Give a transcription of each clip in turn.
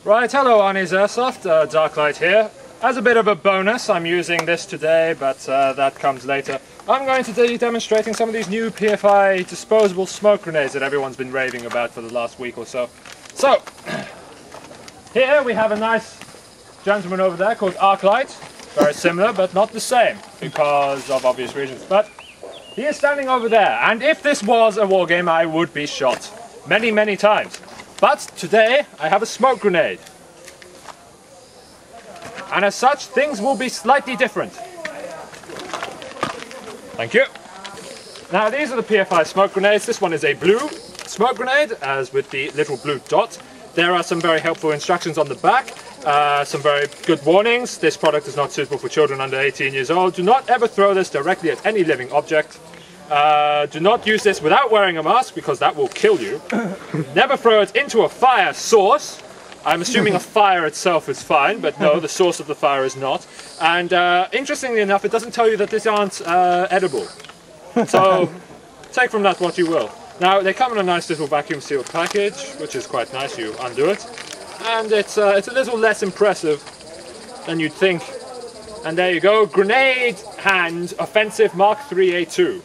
Right, hello Arnie's Airsoft, Darklight here. As a bit of a bonus, I'm using this today, but that comes later. I'm going to be demonstrating some of these new PFI disposable smoke grenades that everyone's been raving about for the last week or so. So, here we have a nice gentleman over there called Arclight. Very similar, but not the same, because of obvious reasons. But he is standing over there, and if this was a war game, I would be shot many, many times. But today, I have a smoke grenade. And as such, things will be slightly different. Thank you. Now, these are the PFI smoke grenades. This one is a blue smoke grenade, as with the little blue dot. There are some very helpful instructions on the back. Some very good warnings. This product is not suitable for children under 18 years old. Do not ever throw this directly at any living object. Do not use this without wearing a mask, because that will kill you. Never throw it into a fire source. I'm assuming a fire itself is fine, but no, the source of the fire is not. And interestingly enough, it doesn't tell you that these aren't edible. So take from that what you will. Now, they come in a nice little vacuum sealed package, which is quite nice. You undo it, and it's a little less impressive than you'd think. And there you go, Grenade Hand Offensive Mark 3A2.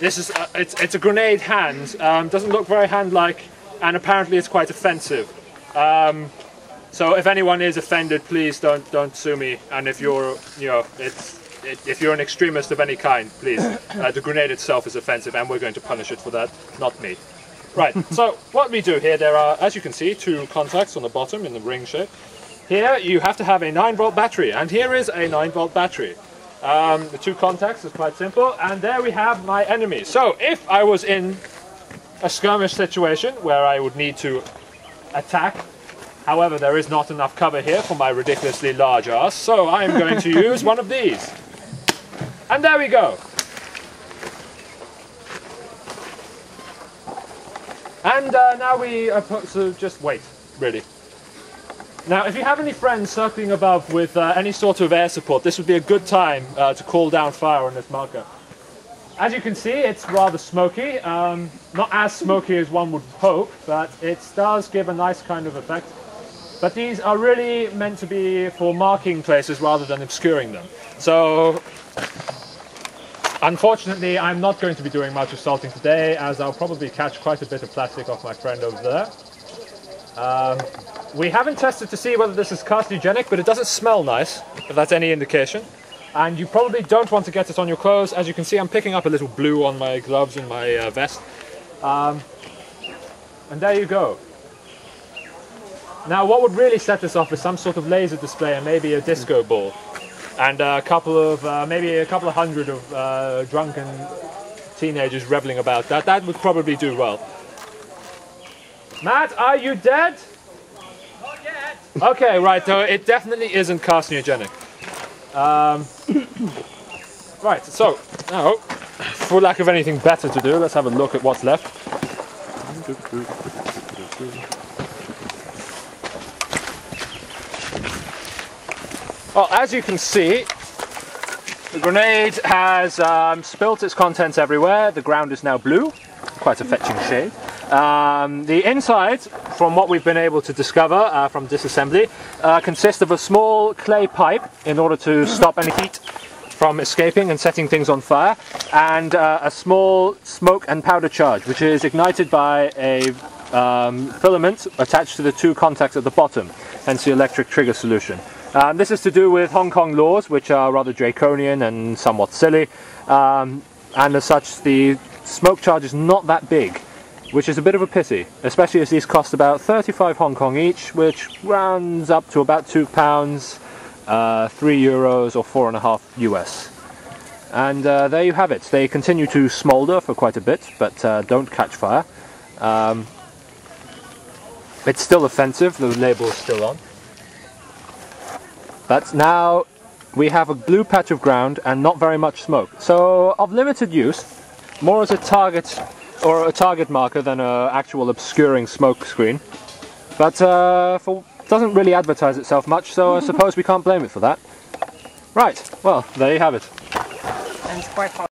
This is it's a grenade hand. Doesn't look very hand-like, and apparently it's quite offensive. So if anyone is offended, please don't sue me. And if you're if you're an extremist of any kind, please. The grenade itself is offensive, and we're going to punish it for that, not me. Right. So what we do here, there are, as you can see, two contacts on the bottom in the ring shape. Here you have to have a 9-volt battery, and here is a 9-volt battery. The two contacts is quite simple, and there we have my enemy. So if I was in a skirmish situation where I would need to attack, however, there is not enough cover here for my ridiculously large ass, so I am going to use one of these. And there we go. And now we so just wait, really. Now, if you have any friends circling above with any sort of air support, this would be a good time to call down fire on this marker. As you can see, it's rather smoky. Not as smoky as one would hope, but it does give a nice kind of effect. But these are really meant to be for marking places rather than obscuring them. So, unfortunately, I'm not going to be doing much assaulting today, as I'll probably catch quite a bit of plastic off my friend over there. We haven't tested to see whether this is carcinogenic, but it doesn't smell nice, if that's any indication. And you probably don't want to get it on your clothes. As you can see, I'm picking up a little blue on my gloves and my vest. And there you go. Now, what would really set this off is some sort of laser display and maybe a disco ball. And a couple of, maybe a couple of hundred of drunken teenagers reveling about that. That would probably do well. Matt, are you dead? Not yet. Okay, right, so it definitely isn't carcinogenic. Right, so now, for lack of anything better to do, let's have a look at what's left. Well, as you can see, the grenade has spilt its contents everywhere. The ground is now blue, quite a fetching shade. The inside, from what we've been able to discover from disassembly, consists of a small clay pipe in order to stop any heat from escaping and setting things on fire, and a small smoke and powder charge, which is ignited by a filament attached to the two contacts at the bottom, hence the electric trigger solution. This is to do with Hong Kong laws, which are rather draconian and somewhat silly, and as such the smoke charge is not that big, which is a bit of a pity, especially as these cost about 35 Hong Kong each, which rounds up to about £2, €3 or 4.5 US. And there you have it. They continue to smoulder for quite a bit, but don't catch fire. It's still offensive, the label is still on. But now we have a blue patch of ground and not very much smoke. So of limited use, more as a target or a target marker than an actual obscuring smoke screen. But doesn't really advertise itself much, so I suppose we can't blame it for that. Right, well, there you have it. And it's quite hot.